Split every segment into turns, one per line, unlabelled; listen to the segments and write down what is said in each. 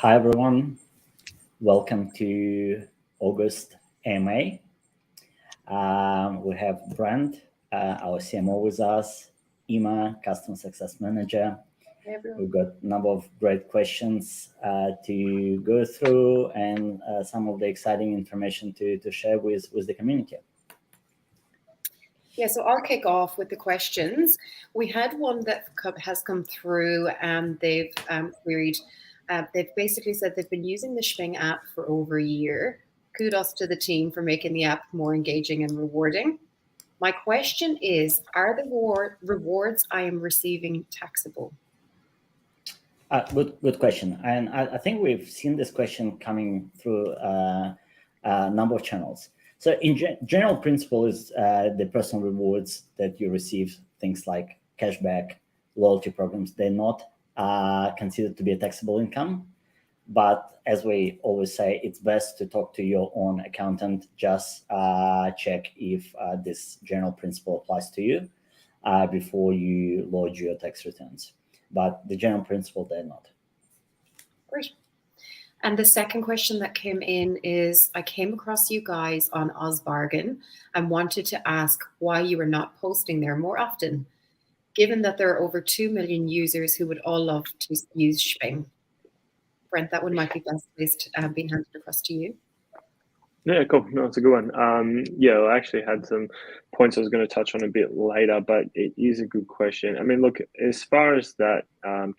Hi everyone, welcome to August AMA. We have Brent, our CMO with us, Ima, Customer Success Manager.
Hey, everyone.
We've got a number of great questions to go through and some of the exciting information to share with the community.
Yeah, so I'll kick off with the questions. We had one that has come through and they've queried. They've basically said they've been using the Shping app for over a year. Kudos to the team for making the app more engaging and rewarding. My question is, are the rewards I am receiving taxable?
Good question. And I think we've seen this question coming through a number of channels. So in general principle is the personal rewards that you receive, things like cashback, loyalty programs, they're not considered to be a taxable income. But as we always say, it's best to talk to your own accountant, just check if this general principle applies to you before you lodge your tax returns. But the general principle, they're not.
Great. And the second question that came in is, I came across you guys on OzBargain and wanted to ask why you are not posting there more often, given that there are over 2 million users who would all love to use Shping. Brent, that one might be best placed being handed across to you.
Yeah, cool. No, it's a good one. Yeah, I actually had some points I was going to touch on a bit later, but it is a good question. I mean, look, as far as that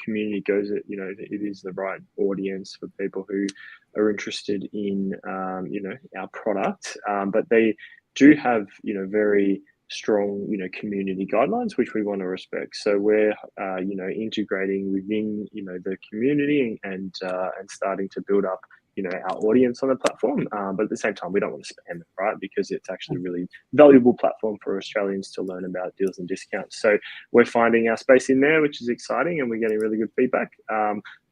community goes, it is the right audience for people who are interested in, our product, but they do have, very strong, community guidelines, which we want to respect. So we're, integrating within, the community and starting to build up our audience on the platform, but at the same time we don't want to spam it, right? Because it's actually a really valuable platform for Australians to learn about deals and discounts. So we're finding our space in there, which is exciting, and we're getting really good feedback.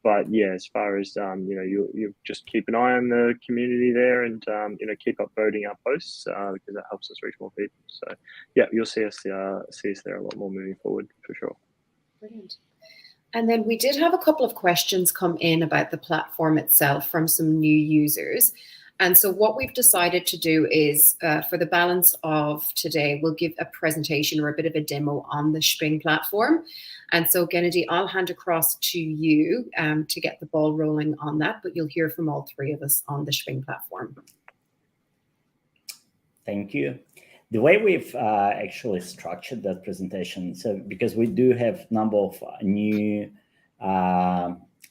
But yeah, as far as you just keep an eye on the community there, and keep upvoting our posts because that helps us reach more people. So yeah, you'll see us there a lot more moving forward for sure.
Brilliant. And then we did have a couple of questions come in about the platform itself from some new users. And so what we've decided to do is for the balance of today, we'll give a presentation or a bit of a demo on the Shping platform. And so Gennady, I'll hand across to you to get the ball rolling on that, but you'll hear from all three of us on the Shping platform.
Thank you. The way we've actually structured that presentation, so because we do have a number of new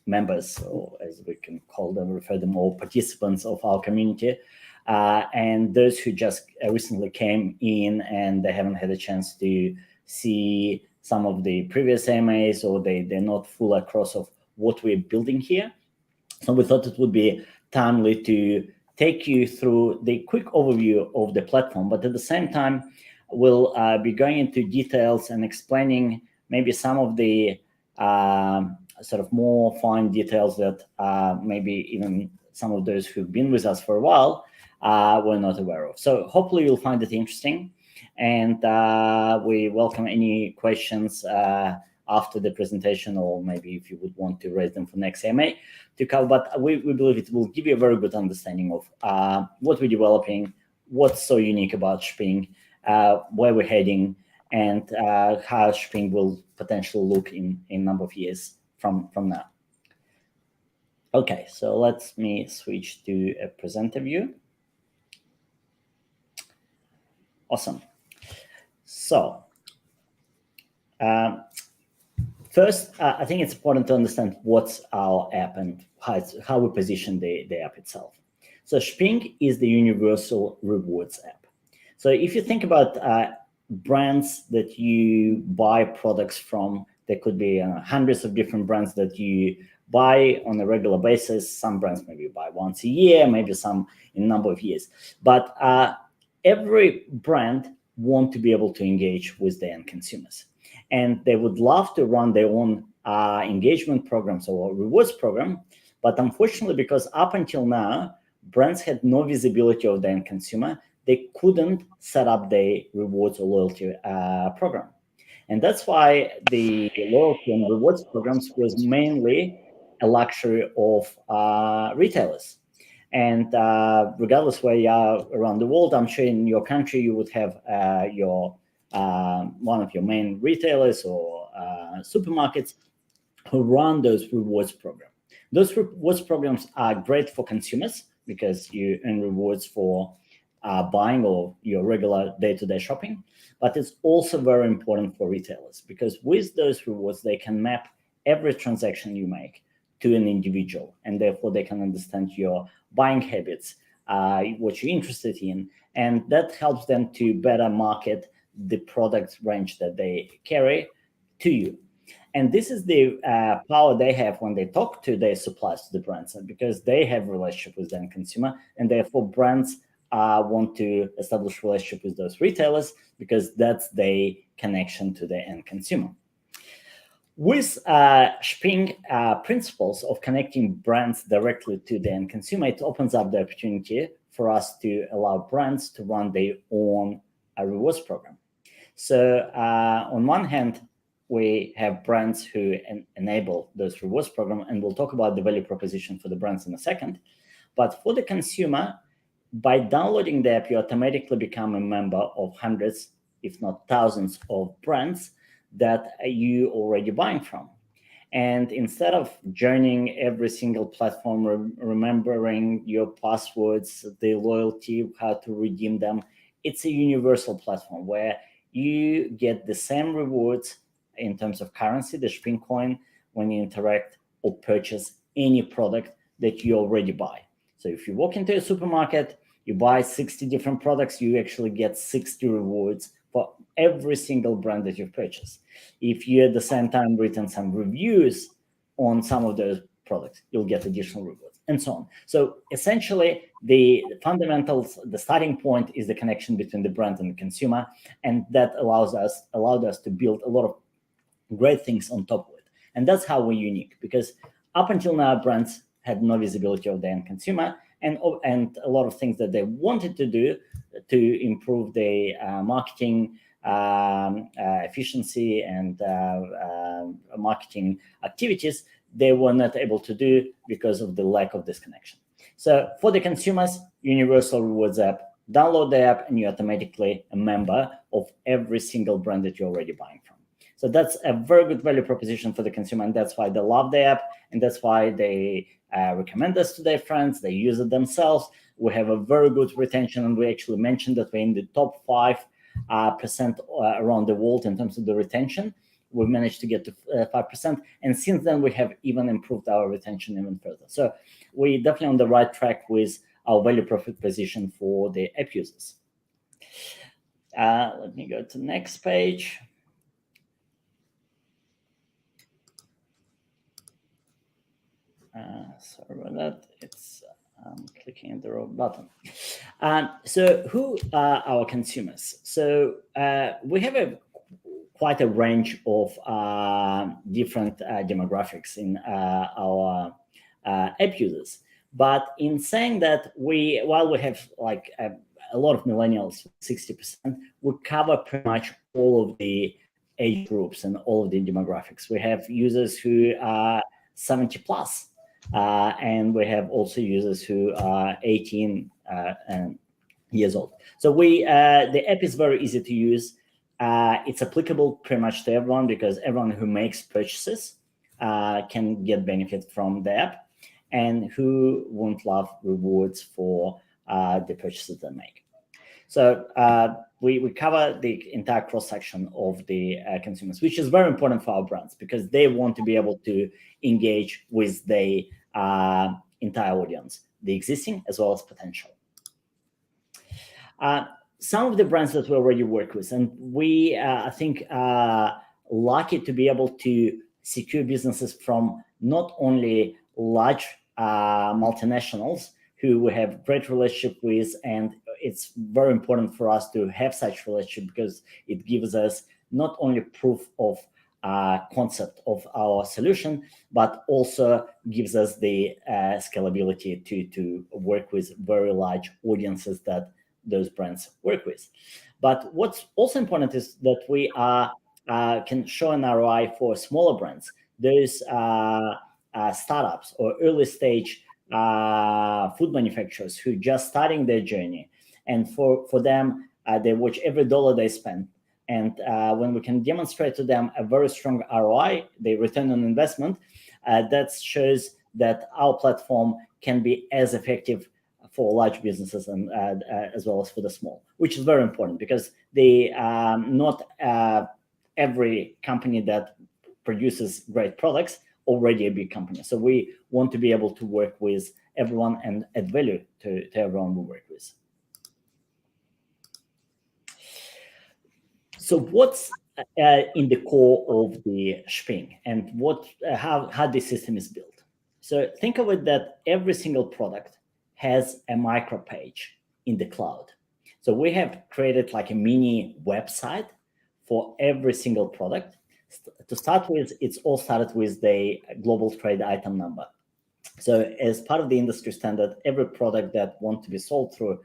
members, or as we can call them, refer them all, participants of our community, and those who just recently came in and they haven't had a chance to see some of the previous AMAs, or they're not full across of what we're building here. So we thought it would be timely to take you through the quick overview of the platform, but at the same time, we'll be going into details and explaining maybe some of the sort of more fine details that maybe even some of those who've been with us for a while were not aware of. So hopefully you'll find it interesting, and we welcome any questions after the presentation, or maybe if you would want to raise them for next AMA to cover. But we believe it will give you a very good understanding of what we're developing, what's so unique about Shping, where we're heading, and how Shping will potentially look in a number of years from now. Okay, so let me switch to a presenter view. Awesome. So first, I think it's important to understand what's our app and how we position the app itself. So Shping is the universal rewards app. So if you think about brands that you buy products from, there could be hundreds of different brands that you buy on a regular basis. Some brands maybe you buy once a year, maybe some in a number of years. But every brand wants to be able to engage with their end consumers. And they would love to run their own engagement programs or rewards program. But unfortunately, because up until now, brands had no visibility of the end consumer, they couldn't set up their rewards or loyalty program. And that's why the loyalty and rewards programs was mainly a luxury of retailers. And regardless where you are around the world, I'm sure in your country you would have your one of your main retailers or supermarkets who run those rewards programs. Those rewards programs are great for consumers because you earn rewards for buying or your regular day-to-day shopping. But it's also very important for retailers because with those rewards, they can map every transaction you make to an individual, and therefore they can understand your buying habits, what you're interested in, and that helps them to better market the product range that they carry to you. And this is the power they have when they talk to their suppliers, to the brands, because they have a relationship with the end consumer, and therefore brands want to establish relationship with those retailers because that's their connection to the end consumer. With Shping principles of connecting brands directly to the end consumer, it opens up the opportunity for us to allow brands to run their own rewards program. So on one hand, we have brands who enable those rewards program, and we'll talk about the value proposition for the brands in a second. But for the consumer, by downloading the app, you automatically become a member of hundreds, if not thousands, of brands that you already buying from. And instead of joining every single platform, remembering your passwords, the loyalty, how to redeem them, it's a universal platform where you get the same rewards in terms of currency, the Shping coin, when you interact or purchase any product that you already buy. So if you walk into a supermarket, you buy 60 different products, you actually get 60 rewards for every single brand that you've purchased. If you at the same time written some reviews on some of those products, you'll get additional rewards, and so on. So essentially, the fundamentals, the starting point is the connection between the brand and the consumer, and that allowed us to build a lot of great things on top of it. And that's how we're unique, because up until now, brands had no visibility of the end consumer, and a lot of things that they wanted to do to improve the marketing efficiency and marketing activities, they were not able to do because of the lack of this connection. So for the consumers, Universal Rewards app, download the app and you're automatically a member of every single brand that you're already buying from. So that's a very good value proposition for the consumer, and that's why they love the app, and that's why they recommend us to their friends. They use it themselves. We have a very good retention, and we actually mentioned that we're in the top 5% around the world in terms of the retention. We managed to get to 5%, and since then we have even improved our retention even further. So we're definitely on the right track with our value proposition for the app users. Let me go to the next page. Sorry about that. It's clicking the wrong button. So who are our consumers? So we have quite a range of different demographics in our app users. But in saying that, while we have like a lot of millennials, 60%, we cover pretty much all of the age groups and all of the demographics. We have users who are 70 plus. And we have also users who are 18 years old. So the app is very easy to use. It's applicable pretty much to everyone because everyone who makes purchases can get benefit from the app, and who won't love rewards for the purchases they make. So we cover the entire cross-section of the consumers, which is very important for our brands because they want to be able to engage with the entire audience, the existing as well as potential. Some of the brands that we already work with, and we, I think, are lucky to be able to secure businesses from not only large multinationals who we have great relationship with, and it's very important for us to have such relationship because it gives us not only proof of concept of our solution, but also gives us the scalability to work with very large audiences that those brands work with. But what's also important is that we can show an ROI for smaller brands. Those startups or early stage food manufacturers who just starting their journey, and for them, they watch every dollar they spend. And when we can demonstrate to them a very strong ROI, the return on investment, that shows that our platform can be as effective for large businesses and as well as for the small, which is very important, because not every company that produces great products already a big company. So we want to be able to work with everyone and add value to everyone we work with. So what's in the core of the Shping, and how the system is built? So think of it that every single product has a micro page in the cloud. So we have created like a mini website for every single product. To start with, it's all started with the global trade item number. So as part of the industry standard, every product that wants to be sold through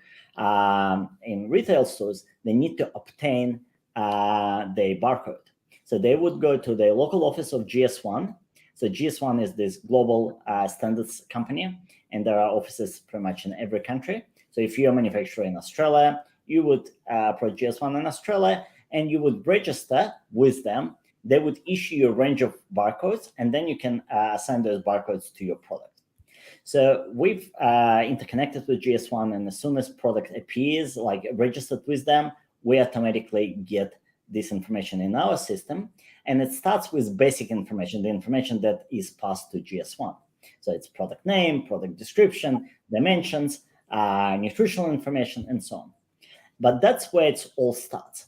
in retail stores, they need to obtain the barcode. So they would go to the local office of GS1. So GS1 is this global standards company, and there are offices pretty much in every country. So if you're a manufacturer in Australia, you would approach GS1 in Australia, and you would register with them. They would issue you a range of barcodes, and then you can assign those barcodes to your product. So we've interconnected with GS1, and as soon as product appears, like registered with them, we automatically get this information in our system. And it starts with basic information, the information that is passed to GS1. So it's product name, product description, dimensions, nutritional information, and so on. But that's where it all starts.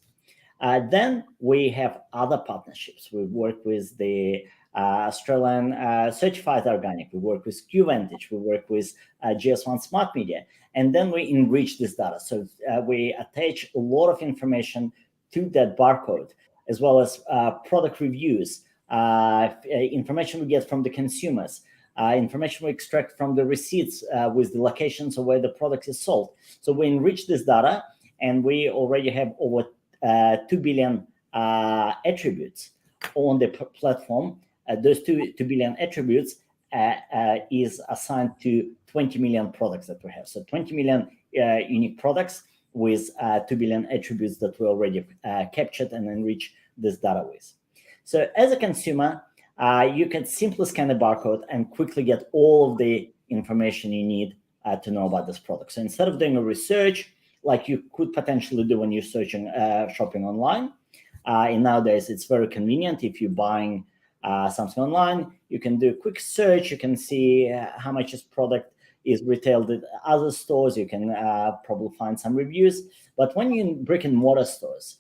Then we have other partnerships. We work with the Australian Certified Organic. We work with QVantage. We work with GS1 Smart Media. And then we enrich this data. So we attach a lot of information to that barcode, as well as product reviews, information we get from the consumers, information we extract from the receipts with the locations of where the product is sold. So we enrich this data, and we already have over 2 billion attributes on the platform. Those 2 billion attributes is assigned to 20 million products that we have. So 20 million unique products with 2 billion attributes that we already captured and enrich this data with. So as a consumer, you can simply scan the barcode and quickly get all of the information you need to know about this product. So instead of doing a research, like you could potentially do when you're searching, shopping online, and nowadays it's very convenient. If you're buying something online, you can do a quick search. You can see how much this product is retailed at other stores. You can probably find some reviews. But when you're in brick and mortar stores,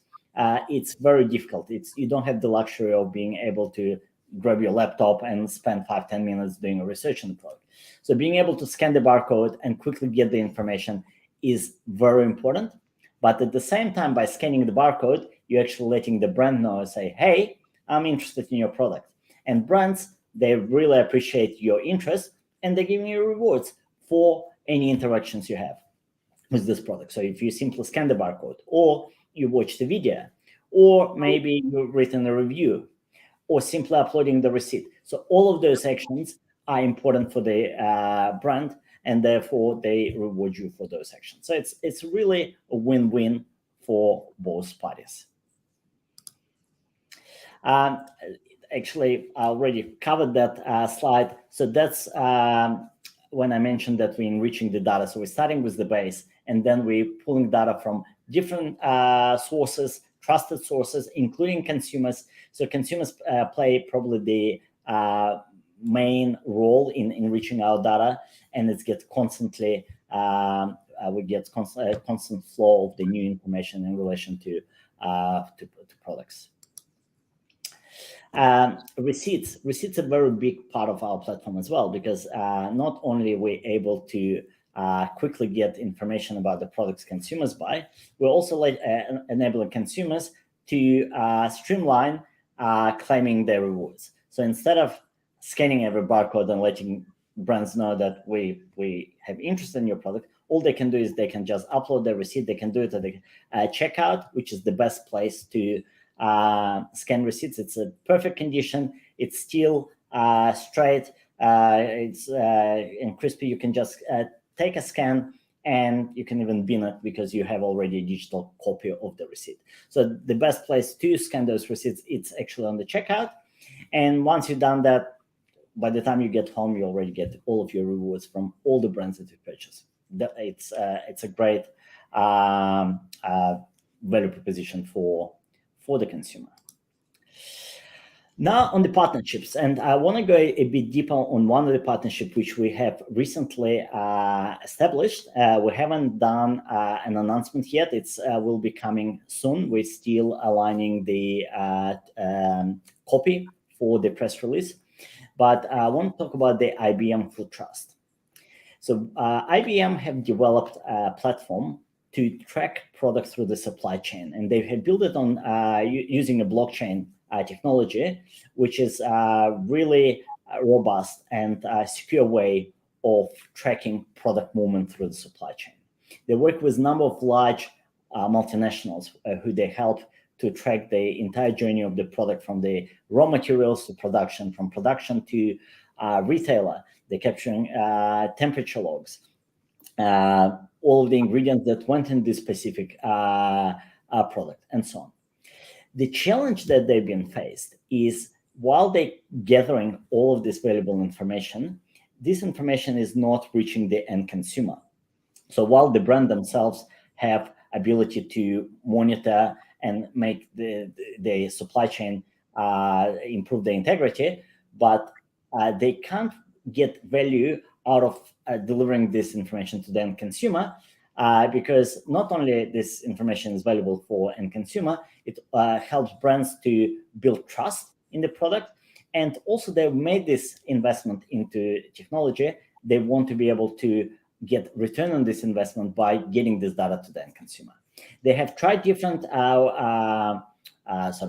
it's very difficult. You don't have the luxury of being able to grab your laptop and spend 5-10 minutes doing a research on the product. So being able to scan the barcode and quickly get the information is very important. But at the same time, by scanning the barcode, you're actually letting the brand know, say, hey, I'm interested in your product. And brands, they really appreciate your interest, and they're giving you rewards for any interactions you have with this product. So if you simply scan the barcode, or you watch the video, or maybe you've written a review, or simply uploading the receipt. So all of those actions are important for the brand, and therefore they reward you for those actions. So it's really a win-win for both parties. Actually, I already covered that slide. So that's when I mentioned that we're enriching the data. So we're starting with the base, and then we're pulling data from different sources, trusted sources, including consumers. So consumers play probably the main role in enriching our data, and it gets constantly, we get constant flow of the new information in relation to products. Receipts are a very big part of our platform as well, because not only are we able to quickly get information about the products consumers buy, we're also enabling consumers to streamline claiming their rewards. So instead of scanning every barcode and letting brands know that we have interest in your product, all they can do is they can just upload their receipt. They can do it at the checkout, which is the best place to scan receipts. It's a perfect condition. It's still straight. It's in Crispy, you can just take a scan, and you can even bin it because you have already a digital copy of the receipt. So the best place to scan those receipts, it's actually on the checkout. And once you've done that, by the time you get home, you already get all of your rewards from all the brands that you purchase. It's a great value proposition for the consumer. Now on the partnerships, and I want to go a bit deeper on one of the partnerships which we have recently established. We haven't done an announcement yet. It's will be coming soon. We're still aligning the copy for the press release, but I want to talk about the IBM Food Trust. So IBM have developed a platform to track products through the supply chain, and they have built it on using a blockchain technology, which is really robust and secure way of tracking product movement through the supply chain. They work with a number of large multinationals who they help to track the entire journey of the product from the raw materials to production, from production to retailer. They're capturing temperature logs, all of the ingredients that went in this specific product, and so on. The challenge that they've been faced is while they're gathering all of this valuable information, this information is not reaching the end consumer. So while the brand themselves have ability to monitor and make the supply chain improve the integrity, but they can't get value out of delivering this information to the end consumer, because not only this information is valuable for end consumer, it helps brands to build trust in the product. And also they've made this investment into technology. They want to be able to get return on this investment by getting this data to the end consumer. They have tried different sort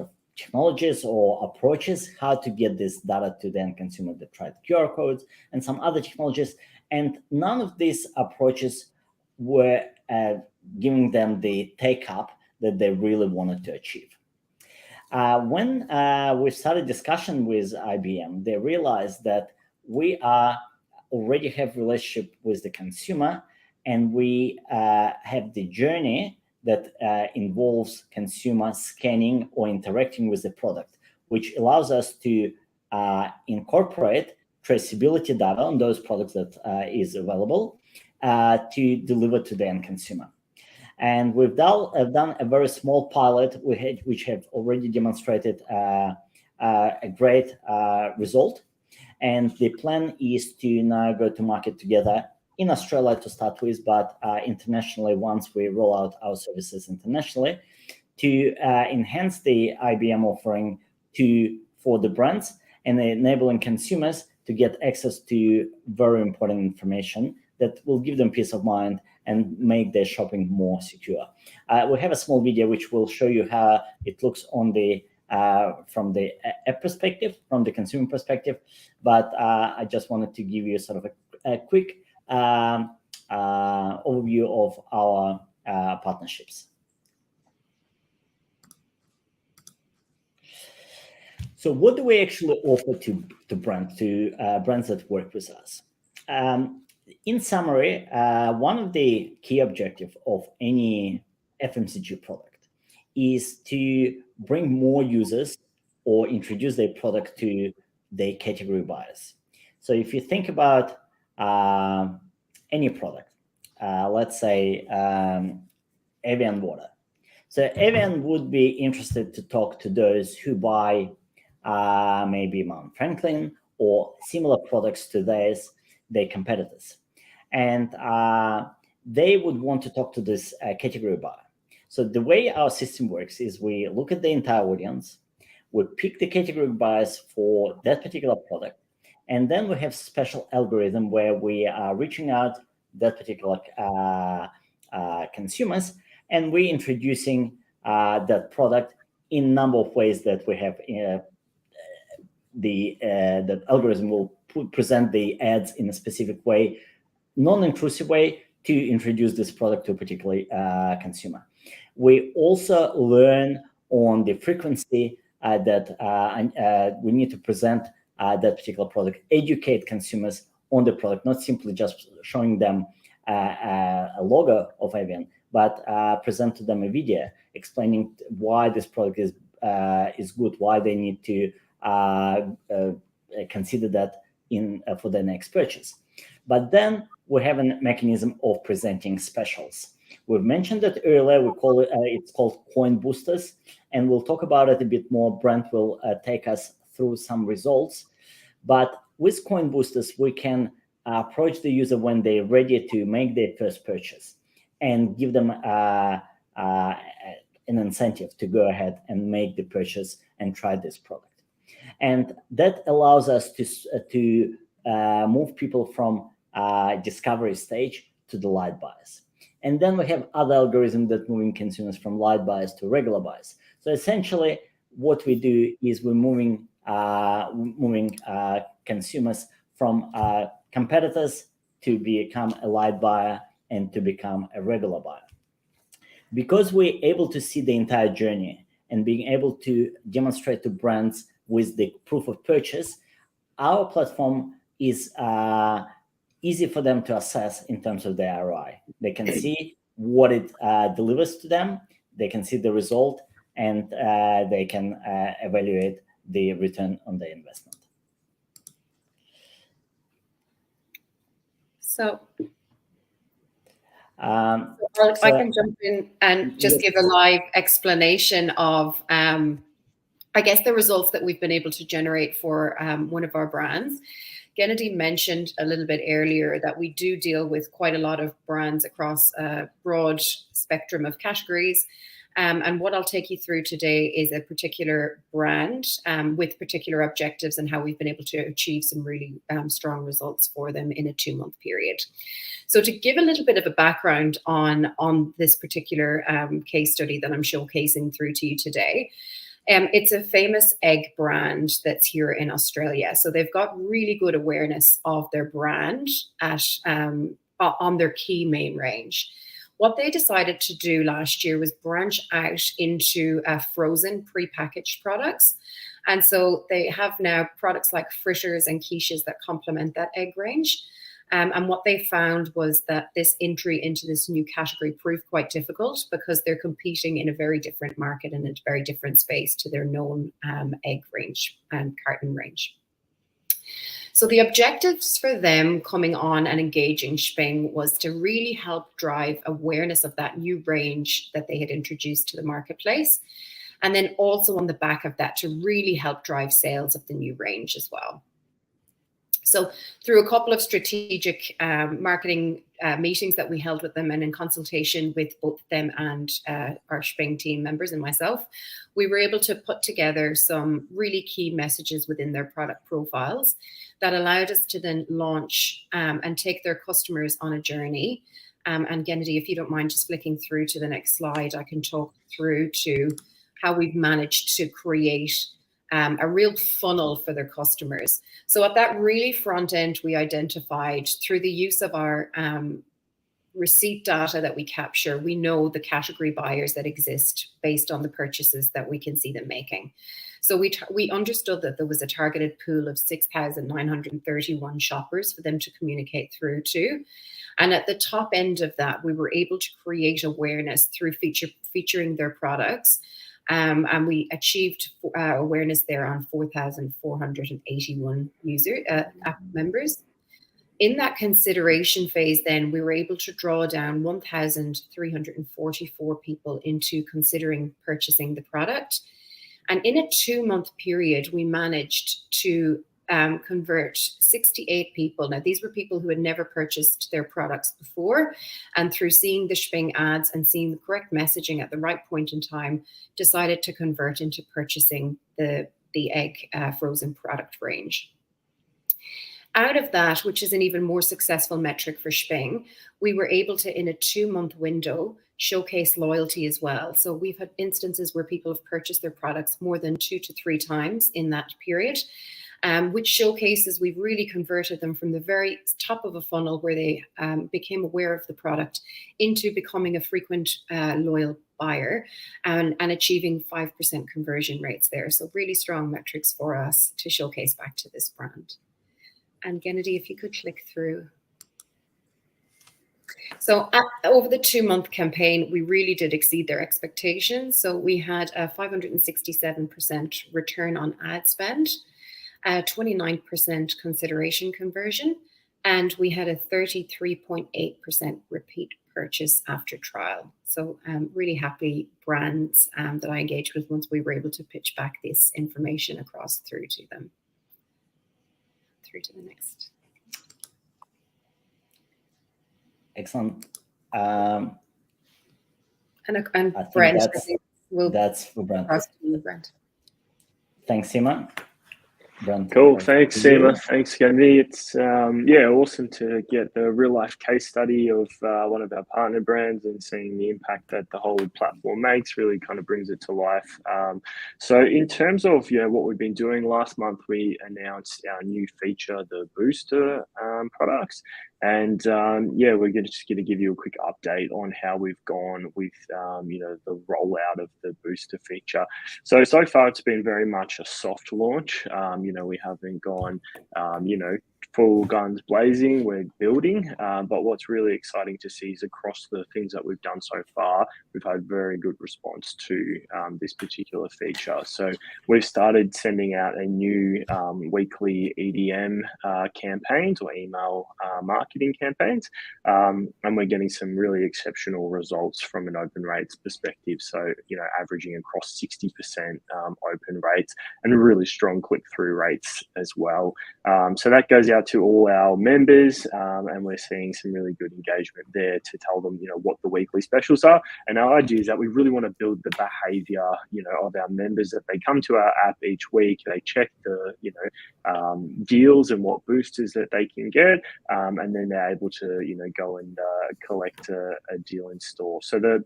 of technologies or approaches how to get this data to the end consumer. They tried QR codes and some other technologies, and none of these approaches were giving them the take-up that they really wanted to achieve. When we started discussion with IBM, they realized that we already have relationship with the consumer, and we have the journey that involves consumer scanning or interacting with the product, which allows us to incorporate traceability data on those products that is available to deliver to the end consumer. And we've done a very small pilot which have already demonstrated a great result. And the plan is to now go to market together in Australia to start with, but internationally once we roll out our services internationally, to enhance the IBM offering for the brands and enabling consumers to get access to very important information that will give them peace of mind and make their shopping more secure. We have a small video which will show you how it looks on the from the app perspective, from the consumer perspective, but I just wanted to give you sort of a quick overview of our partnerships. So what do we actually offer to brands that work with us? In summary, one of the key objectives of any FMCG product is to bring more users or introduce their product to their category buyers. So if you think about any product, let's say Evian water. So Evian would be interested to talk to those who buy maybe Mount Franklin or similar products to their competitors. And they would want to talk to this category buyer. So the way our system works is we look at the entire audience, we pick the category buyers for that particular product, and then we have special algorithm where we are reaching out that particular consumers, and we're introducing that product in a number of ways that we have. The algorithm will present the ads in a specific way, non-intrusive way, to introduce this product to a particular consumer. We also learn on the frequency that we need to present that particular product, educate consumers on the product, not simply just showing them a logo of Evian, but present to them a video explaining why this product is good, why they need to consider that for their next purchase. But then we have a mechanism of presenting specials. We've mentioned that earlier. We call it it's called coin boosters, and we'll talk about it a bit more. Brent will take us through some results. But with coin boosters, we can approach the user when they're ready to make their first purchase and give them an incentive to go ahead and make the purchase and try this product. And that allows us to move people from discovery stage to the light buys. And then we have other algorithms that moving consumers from light buys to regular buys. So essentially, what we do is we're moving consumers from competitors to become a light buyer and to become a regular buyer. Because we're able to see the entire journey and being able to demonstrate to brands with the proof of purchase, our platform is easy for them to assess in terms of the ROI. They can see what it delivers to them, they can see the result, and they can evaluate the return on the investment.
So Alex, I can jump in and just give a live explanation of, I guess, the results that we've been able to generate for one of our brands. Gennady mentioned a little bit earlier that we do deal with quite a lot of brands across a broad spectrum of categories. And what I'll take you through today is a particular brand with particular objectives and how we've been able to achieve some really strong results for them in a 2-month period. So to give a little bit of a background on this particular case study that I'm showcasing through to you today, it's a famous egg brand that's here in Australia. So they've got really good awareness of their brand on their key main range. What they decided to do last year was branch out into frozen prepackaged products. And so they have now products like fritters and quiches that complement that egg range. And what they found was that this entry into this new category proved quite difficult because they're competing in a very different market and a very different space to their known egg range and carton range. So the objectives for them coming on and engaging Shping was to really help drive awareness of that new range that they had introduced to the marketplace. And then also on the back of that, to really help drive sales of the new range as well. So through a couple of strategic marketing meetings that we held with them and in consultation with both them and our Shping team members and myself, we were able to put together some really key messages within their product profiles that allowed us to then launch and take their customers on a journey. And Gennady, if you don't mind just flicking through to the next slide, I can talk through to how we've managed to create a real funnel for their customers. So at that really front end, we identified through the use of our receipt data that we capture, we know the category buyers that exist based on the purchases that we can see them making. So we understood that there was a targeted pool of 6,931 shoppers for them to communicate through to. And at the top end of that, we were able to create awareness through featuring their products. And we achieved awareness there on 4,481 app members. In that consideration phase, then we were able to draw down 1,344 people into considering purchasing the product. And in a 2-month period, we managed to convert 68 people. Now, these were people who had never purchased their products before, and through seeing the Shping ads and seeing the correct messaging at the right point in time, decided to convert into purchasing the egg frozen product range. Out of that, which is an even more successful metric for Shping, we were able to, in a 2-month window, showcase loyalty as well. So we've had instances where people have purchased their products more than 2 to 3 times in that period. which showcases we've really converted them from the very top of a funnel where they became aware of the product into becoming a frequent loyal buyer and achieving 5% conversion rates there. So really strong metrics for us to showcase back to this brand. And Gennady, if you could click through. So over the 2-month campaign, we really did exceed their expectations. So we had a 567% return on ad spend, a 29% consideration conversion, and we had a 33.8% repeat purchase after trial. So really happy brands that I engaged with once we were able to pitch back this information across through to them. Through to the next.
Excellent.
And
I
Brent,
think that's for Brent.
Brent.
Thanks, Seema. Brent,
cool. Thanks, Seema. Thanks, Gennady. It's awesome to get the real life case study of one of our partner brands and seeing the impact that the whole platform makes. Really kind of brings it to life. So in terms of what we've been doing, last month we announced our new feature, the booster products. And we're just going to give you a quick update on how we've gone with the rollout of the booster feature. So far it's been very much a soft launch. We haven't gone full guns blazing. We're building, but what's really exciting to see is across the things that we've done so far, we've had very good response to this particular feature. So we've started sending out a new weekly EDM campaigns or email marketing campaigns, and we're getting some really exceptional results from an open rates perspective. So averaging across 60% open rates and really strong click-through rates as well. So that goes out to all our members, and we're seeing some really good engagement there to tell them what the weekly specials are. And our idea is that we really want to build the behavior of our members, that they come to our app each week, they check the deals and what boosters that they can get, and then they're able to go and collect a deal in store. So the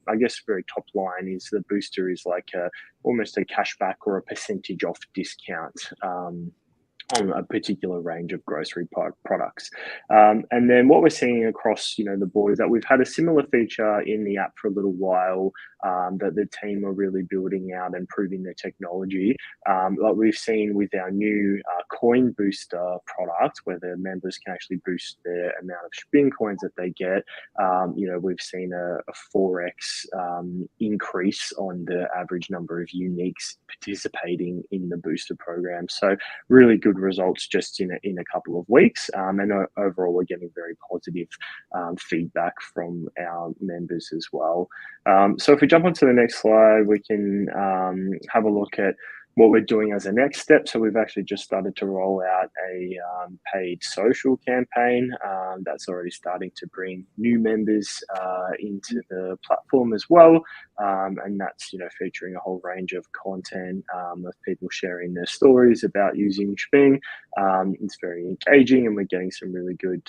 very top line is the booster is like almost a cashback or a percentage off discount on a particular range of grocery products. And then what we're seeing across the board is that we've had a similar feature in the app for a little while, that the team are really building out and improving their technology. Like we've seen with our new coin booster product, where the members can actually boost their amount of Shping coins that they get. We've seen a 4x increase on the average number of uniques participating in the booster program. So really good results just in a couple of weeks, and overall we're getting very positive feedback from our members as well. So if we jump onto the next slide, we can have a look at what we're doing as a next step. So we've actually just started to roll out a paid social campaign that's already starting to bring new members into the platform as well, and that's featuring a whole range of content of people sharing their stories about using Shping. It's very engaging, and we're getting some really good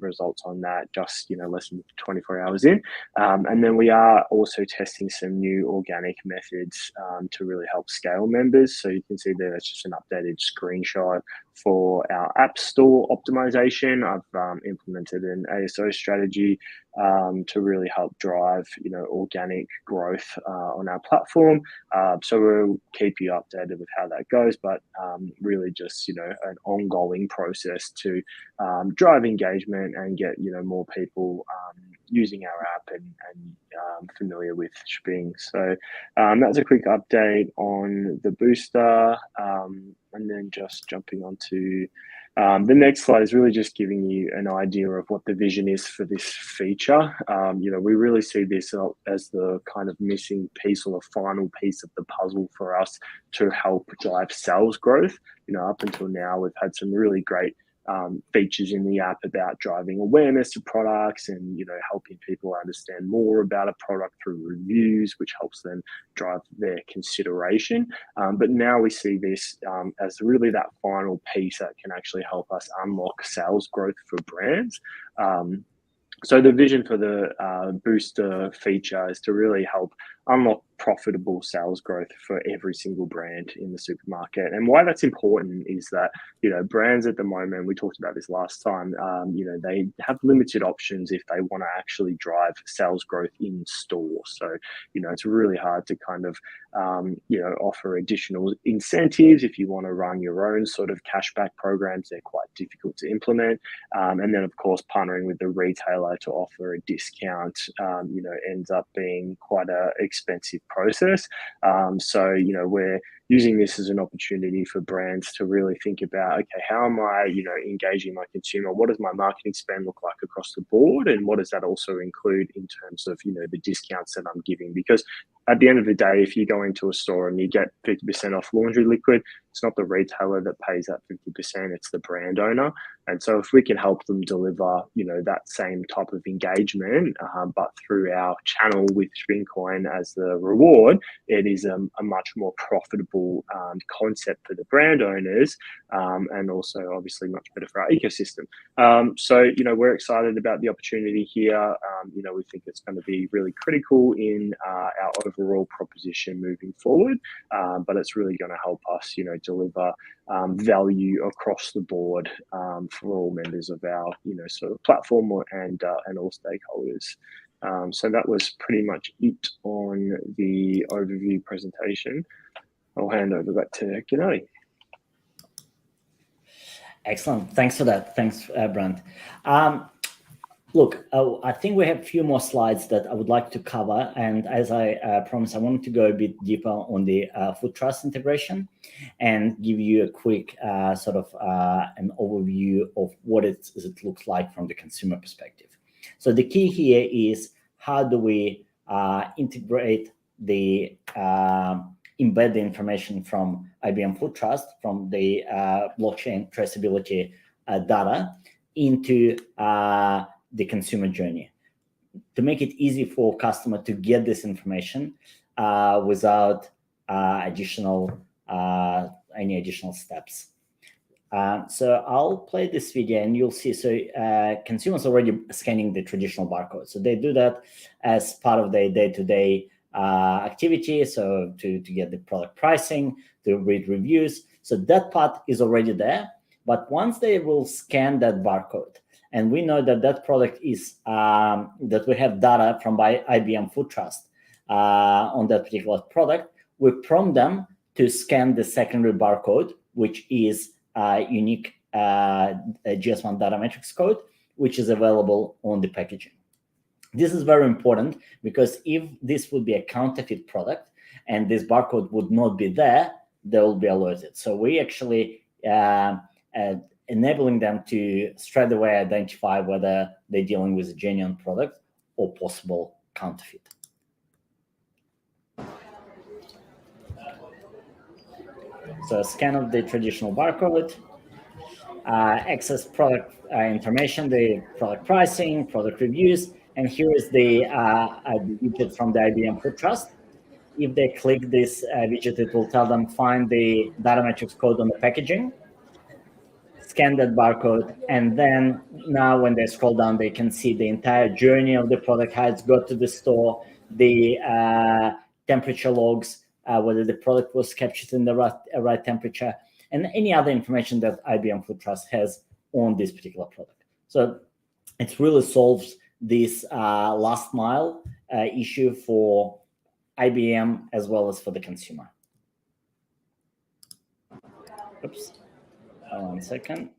results on that just less than 24 hours in. And then we are also testing some new organic methods to really help scale members. So you can see there, that's just an updated screenshot for our App Store optimization. I've implemented an ASO strategy to really help drive organic growth on our platform. So we'll keep you updated with how that goes, but really just an ongoing process to drive engagement and get more people using our app and familiar with Shping. So that's a quick update on the booster, and then just jumping onto the next slide is really just giving you an idea of what the vision is for this feature. We really see this as the kind of missing piece or the final piece of the puzzle for us to help drive sales growth. Up until now, we've had some really great features in the app about driving awareness of products and helping people understand more about a product through reviews, which helps them drive their consideration. But now we see this as really that final piece that can actually help us unlock sales growth for brands. So the vision for the booster feature is to really help unlock profitable sales growth for every single brand in the supermarket. And why that's important is that, brands at the moment, we talked about this last time, they have limited options if they want to actually drive sales growth in store. So, it's really hard to kind of, offer additional incentives. If you want to run your own sort of cashback programs, they're quite difficult to implement. And then, of course, partnering with the retailer to offer a discount, ends up being quite an expensive process. So, we're using this as an opportunity for brands to really think about, okay, how am I, engaging my consumer? What does my marketing spend look like across the board? And what does that also include in terms of, the discounts that I'm giving? Because at the end of the day, if you go into a store and you get 50% off laundry liquid, it's not the retailer that pays that 50%, it's the brand owner. And so if we can help them deliver, that same type of engagement, but through our channel with Shping Coin as the reward, it is a much more profitable concept for the brand owners, and also obviously much better for our ecosystem. So, we're excited about the opportunity here. We think it's going to be really critical in our overall proposition moving forward, but it's really going to help us, deliver value across the board for all members of our, sort of platform and all stakeholders. So that was pretty much it on the overview presentation. I'll hand over back to Gennady.
Excellent. Thanks for that. Thanks, Brent. Look, I think we have a few more slides that I would like to cover. And as I promised, I wanted to go a bit deeper on the Food Trust integration and give you a quick sort of an overview of what it looks like from the consumer perspective. So the key here is how do we integrate the embed the information from IBM Food Trust, from the blockchain traceability data into the consumer journey, to make it easy for customer to get this information without any additional steps. So I'll play this video and you'll see. So consumers already scanning the traditional barcode. So they do that as part of their day-to-day activity. So to get the product pricing, to read reviews. So that part is already there. But once they will scan that barcode, and we know that that product is, that we have data from by IBM Food Trust on that particular product, we prompt them to scan the secondary barcode, which is a unique GS1 data metrics code, which is available on the packaging. This is very important because if this would be a counterfeit product and this barcode would not be there, they will be alerted. So we actually enabling them to straight away identify whether they're dealing with a genuine product or possible counterfeit. So scan of the traditional barcode, access product information, the product pricing, product reviews, and here is the widget from the IBM Food Trust. If they click this widget, it will tell them find the data metrics code on the packaging, scan that barcode, and then now when they scroll down, they can see the entire journey of the product, how it's got to the store, the temperature logs, whether the product was captured in the right temperature, and any other information that IBM Food Trust has on this particular product. So it really solves this last mile issue for IBM as well as for the consumer. Oops. 1 second.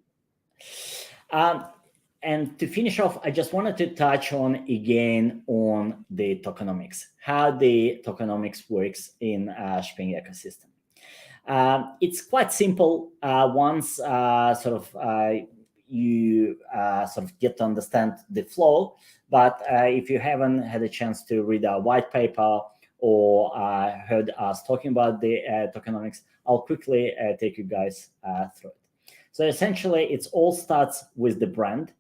And to finish off, I just wanted to touch on again on the tokenomics, how the tokenomics works in Shping ecosystem. It's quite simple once you sort of get to understand the flow. But if you haven't had a chance to read our white paper or heard us talking about the tokenomics, I'll quickly take you guys through it. So essentially, it all starts with the brand.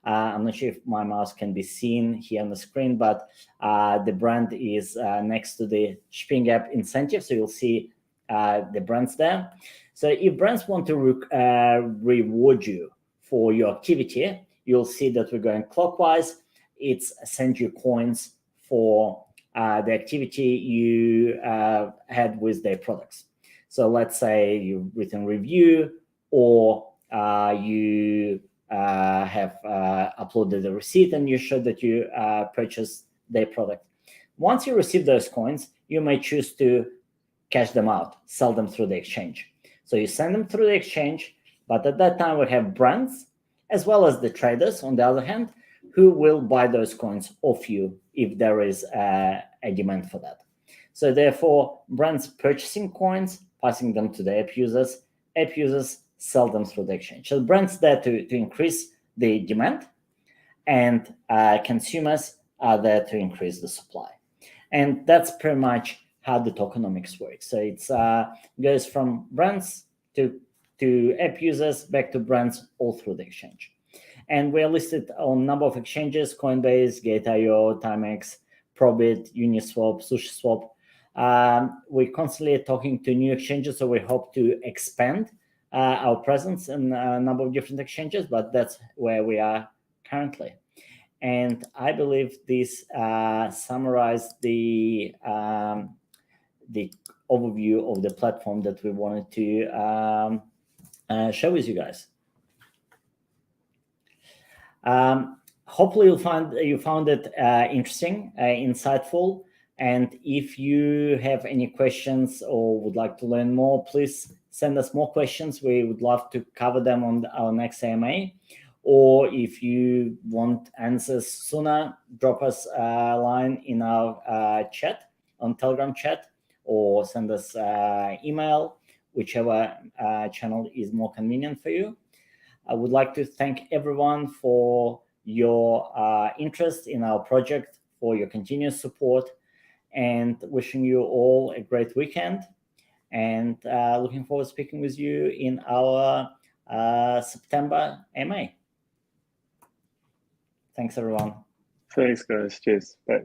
I'm not sure if my mouse can be seen here on the screen, but the brand is next to the Shping app incentive. So you'll see the brands there. So if brands want to reward you for your activity, you'll see that we're going clockwise. It's send you coins for the activity you had with their products. So let's say you've written review, or you have uploaded a receipt and you showed that you purchased their product. Once you receive those coins, you may choose to cash them out, sell them through the exchange. So you send them through the exchange, but at that time we have brands as well as the traders, on the other hand, who will buy those coins off you if there is a demand for that. So therefore, brands purchasing coins, passing them to the app users sell them through the exchange. So brands there to increase the demand, and consumers are there to increase the supply. And that's pretty much how the tokenomics works. So it goes from brands to app users, back to brands, all through the exchange. And we're listed on a number of exchanges: Coinbase, Gate.io, Timex, Probit, Uniswap, SushiSwap. We're constantly talking to new exchanges, so we hope to expand our presence in a number of different exchanges, but that's where we are currently. And I believe this summarized the overview of the platform that we wanted to share with you guys. Hopefully you found it interesting, insightful. And if you have any questions or would like to learn more, please send us more questions. We would love to cover them on our next AMA. Or if you want answers sooner, drop us a line in our chat, on Telegram chat, or send us email, whichever channel is more convenient for you. I would like to thank everyone for your interest in our project, for your continuous support, and wishing you all a great weekend. And looking forward to speaking with you in our September AMA. Thanks, everyone.
Thanks, guys. Cheers. Bye.